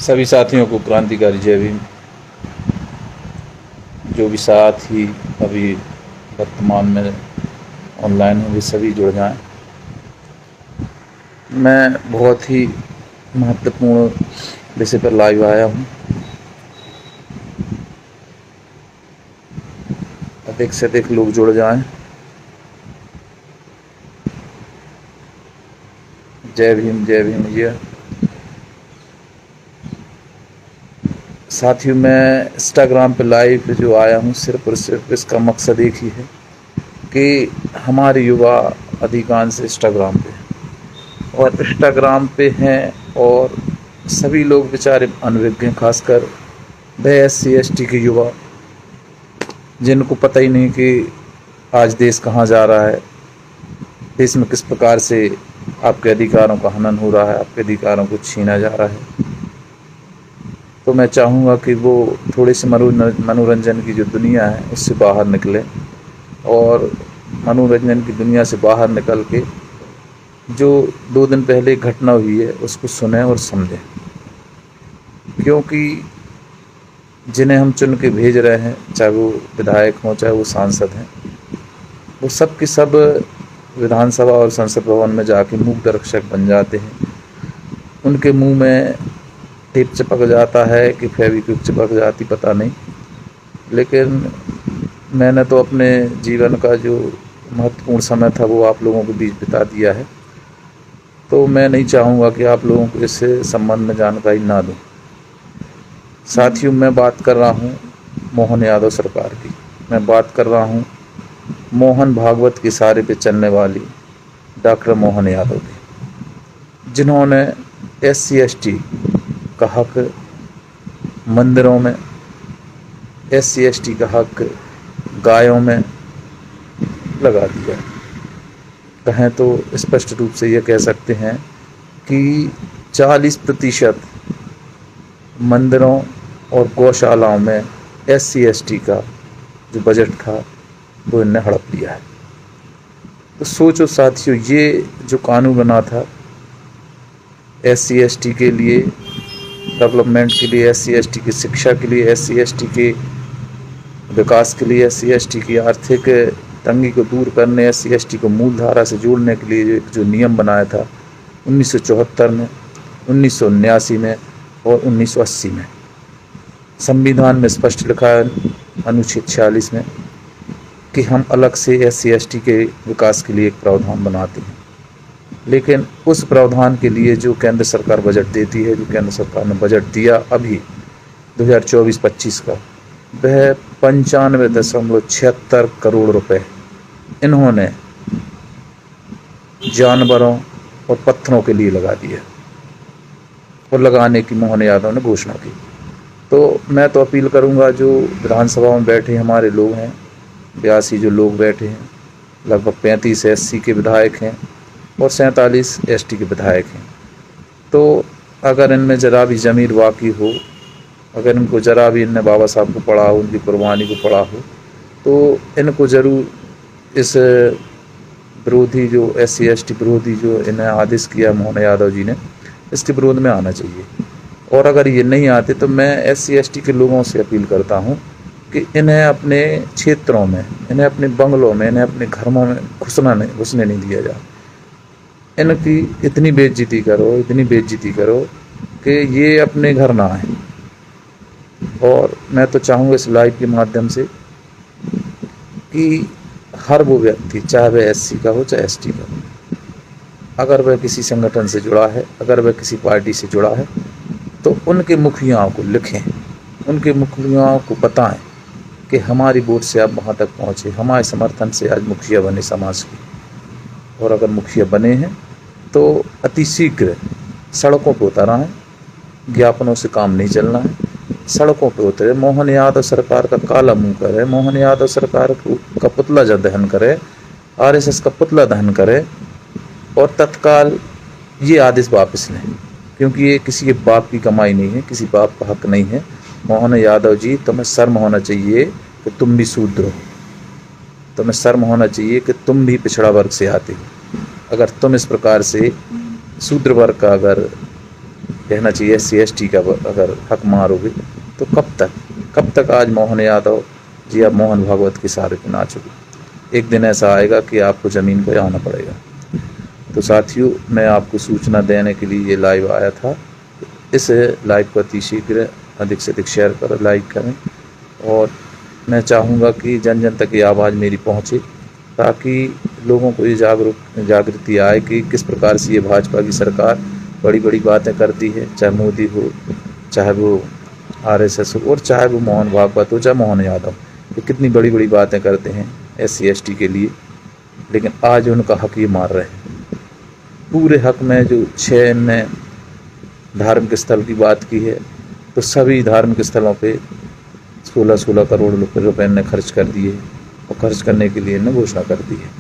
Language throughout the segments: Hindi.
सभी साथियों को क्रांतिकारी जय भीम। जो भी साथी अभी वर्तमान में ऑनलाइन हैं वे सभी जुड़ जाएं। मैं बहुत ही महत्वपूर्ण विषय पर लाइव आया हूँ। अधिक से अधिक लोग जुड़ जाएं। जय भीम भैया। साथियों, मैं इंस्टाग्राम पे लाइव जो आया हूँ सिर्फ और सिर्फ इसका मकसद एक ही है कि हमारे युवा अधिकांश इंस्टाग्राम पे हैं और सभी लोग बेचारे अनभिज्ञ हैं, खासकर वह SC/ST के युवा जिनको पता ही नहीं कि आज देश कहाँ जा रहा है, देश में किस प्रकार से आपके अधिकारों का हनन हो रहा है, आपके अधिकारों को छीना जा रहा है। तो मैं चाहूँगा कि वो थोड़े से मनोरंजन की जो दुनिया है उससे बाहर निकलें और मनोरंजन की दुनिया से बाहर निकल के जो 2 दिन पहले घटना हुई है उसको सुनें और समझें, क्योंकि जिन्हें हम चुन के भेज रहे हैं, चाहे वो विधायक हों चाहे वो सांसद हैं, वो सब के सब विधानसभा और संसद भवन में जाके मूक दर्शक बन जाते हैं। उनके मुंह में टेप चिपक जाता है कि फेविक्विक चिपक जाती, पता नहीं, लेकिन मैंने तो अपने जीवन का जो महत्वपूर्ण समय था वो आप लोगों के बीच बिता दिया है। तो मैं नहीं चाहूँगा कि आप लोगों को इससे संबंध में जानकारी ना दूँ। साथियों, मैं बात कर रहा हूँ मोहन यादव सरकार की। मैं बात कर रहा हूँ मोहन भागवत के सहारे पे चलने वाली डॉक्टर मोहन यादव की, जिन्होंने SC/ST का हक मंदिरों में, SC/ST का हक गायों में लगा दिया। कहें तो स्पष्ट रूप से ये कह सकते हैं कि 40% मंदिरों और गौशालाओं में SC/ST का जो बजट था वो इनने हड़प लिया है। तो सोचो साथियों, ये जो कानून बना था SC/ST के लिए डेवलपमेंट के लिए, SC/ST की शिक्षा के लिए, SC/ST के विकास के लिए, SC/ST की आर्थिक तंगी को दूर करने, SC/ST को मूलधारा से जोड़ने के लिए जो नियम बनाया था 1974 में, 1979 में और 1980 में, संविधान में स्पष्ट लिखा है अनुच्छेद 46 में कि हम अलग से SC/ST के विकास के लिए एक प्रावधान बनाते हैं। लेकिन उस प्रावधान के लिए जो केंद्र सरकार बजट देती है, जो केंद्र सरकार ने बजट दिया अभी 2024-25 का, वह 95.76 करोड़ रुपए इन्होंने जानवरों और पत्थरों के लिए लगा दिया और लगाने की मोहन यादव ने घोषणा की। तो मैं तो अपील करूंगा, जो विधानसभा में बैठे हमारे लोग हैं, 82 जो लोग बैठे हैं, लगभग 35 SC के विधायक हैं और 47 ST के विधायक हैं। तो अगर इनमें ज़रा भी ज़मीर वाक़ई हो, अगर इनको ज़रा भी इनने बाबा साहब को पढ़ा हो, उनकी कुर्बानी को पढ़ा हो, तो इनको ज़रूर इस विरोधी जो SC/ST विरोधी जो इन्हें आदेश किया मोहन यादव जी ने, इसके विरोध में आना चाहिए। और अगर ये नहीं आते तो मैं SC/ST के लोगों से अपील करता हूँ कि इन्हें अपने क्षेत्रों में, इन्हें अपने बंगलों में, इन्हें अपने घरों में घुसने नहीं दिया जाए। इनकी इतनी बेइज्जती करो कि ये अपने घर ना आए। और मैं तो चाहूँगा इस लाइव के माध्यम से कि हर वो व्यक्ति, चाहे वह SC का हो चाहे ST का हो, अगर वह किसी संगठन से जुड़ा है, अगर वह किसी पार्टी से जुड़ा है, तो उनके मुखियाओं को लिखें, उनके मुखियाओं को बताएं कि हमारी वोट से आप वहाँ तक पहुँचे, हमारे समर्थन से आज मुखिया बने समाज के। और अगर मुखिया बने हैं तो अतिशीघ्र सड़कों पर उतर आएं, ज्ञापनों से काम नहीं चलना है, सड़कों पर उतरे, मोहन यादव सरकार का काला मुंह करे, मोहन यादव सरकार का पुतला दहन करे, RSS का पुतला दहन करे और तत्काल ये आदेश वापस लें, क्योंकि ये किसी के बाप की कमाई नहीं है, किसी बाप का हक नहीं है। मोहन यादव जी, तुम्हें शर्म होना चाहिए कि तुम भी शूद्र हो, तुम्हें शर्म होना चाहिए कि तुम भी पिछड़ा वर्ग से आते हो। अगर तुम इस प्रकार से शूद्र वर्ग का अगर कहना चाहिए SC/ST का अगर हक मारोगे तो कब तक आज मोहन यादव जी आप मोहन भागवत के सहारे पे नाचोगे। एक दिन ऐसा आएगा कि आपको ज़मीन पर आना पड़ेगा। तो साथियों, मैं आपको सूचना देने के लिए ये लाइव आया था। इस लाइव को अति शीघ्र अधिक से अधिक शेयर करें, लाइक करें, और मैं चाहूँगा कि जन जन तक ये आवाज़ मेरी पहुँचे, ताकि लोगों को ये जागृति आए कि किस प्रकार से ये भाजपा की सरकार बड़ी बड़ी बातें करती है, चाहे मोदी हो, चाहे वो RSS हो, और चाहे वो मोहन भागवत हो, चाहे मोहन यादव, ये कितनी बड़ी बड़ी बातें करते हैं SC/ST के लिए, लेकिन आज उनका हक ये मार रहे हैं। पूरे हक में जो 6 ने धार्मिक स्थल की बात की है, तो सभी धार्मिक स्थलों पे 16-16 करोड़ रुपए ने खर्च कर दिए, और खर्च करने के लिए ने घोषणा कर दी है।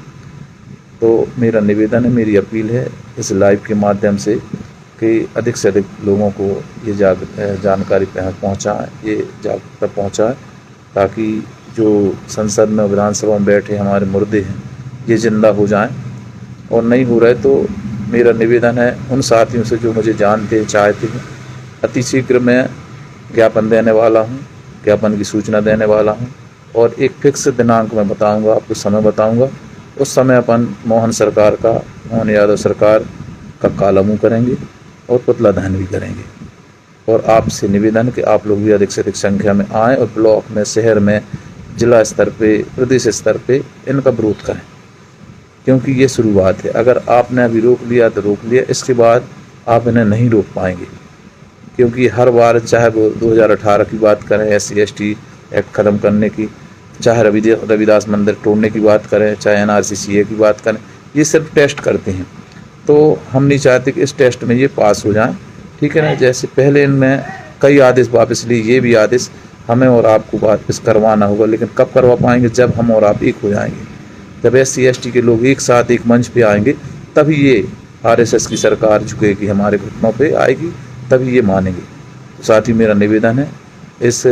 तो मेरा निवेदन है, मेरी अपील है इस लाइव के माध्यम से कि अधिक से अधिक लोगों को ये जानकारी पहुँचाएँ, ये जागरूकता पहुँचाएँ, ताकि जो संसद में विधानसभा में बैठे हमारे मुर्दे हैं ये जिंदा हो जाएं। और नहीं हो रहे तो मेरा निवेदन है उन साथियों से जो मुझे जानते हैं, चाहते हैं, अति शीघ्र मैं ज्ञापन देने वाला हूं, ज्ञापन की सूचना देने वाला हूं, और एक फिक्स दिनांक मैं बताऊंगा, आपको समय बताऊंगा। उस समय अपन मोहन यादव सरकार का काला मुँह करेंगे और पुतला दहन भी करेंगे। और आपसे निवेदन कि आप लोग भी अधिक से अधिक संख्या में आएँ और ब्लॉक में, शहर में, जिला स्तर पे, प्रदेश स्तर पे इनका विरोध करें, क्योंकि ये शुरुआत है। अगर आपने अभी रोक लिया तो रोक लिया, इसके बाद आप इन्हें नहीं रोक पाएंगे, क्योंकि हर बार चाहे वो 2018 की बात करें SC/ST एक्ट ख़त्म करने की, चाहे रविदास मंदिर तोड़ने की बात करें, चाहे NRC/CA की बात करें, ये सिर्फ टेस्ट करते हैं। तो हम नहीं चाहते कि इस टेस्ट में ये पास हो जाएं, ठीक है ना। जैसे पहले इनमें कई आदेश वापस लिए, ये भी आदेश हमें और आपको वापस करवाना होगा, लेकिन कब करवा पाएंगे? जब हम और आप एक हो जाएंगे, जब SC/ST के लोग एक साथ एक मंच पे आएंगे, तभी ये RSS की सरकार झुकेगी, हमारे घुटनों पे आएगी, तभी ये मानेंगे। तो साथ ही मेरा निवेदन है इस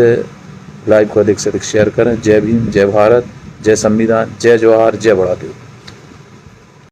लाइव को अधिक से अधिक शेयर करें। जय भीम, जय भारत, जय संविधान, जय जवाहर, जय बड़ा देव।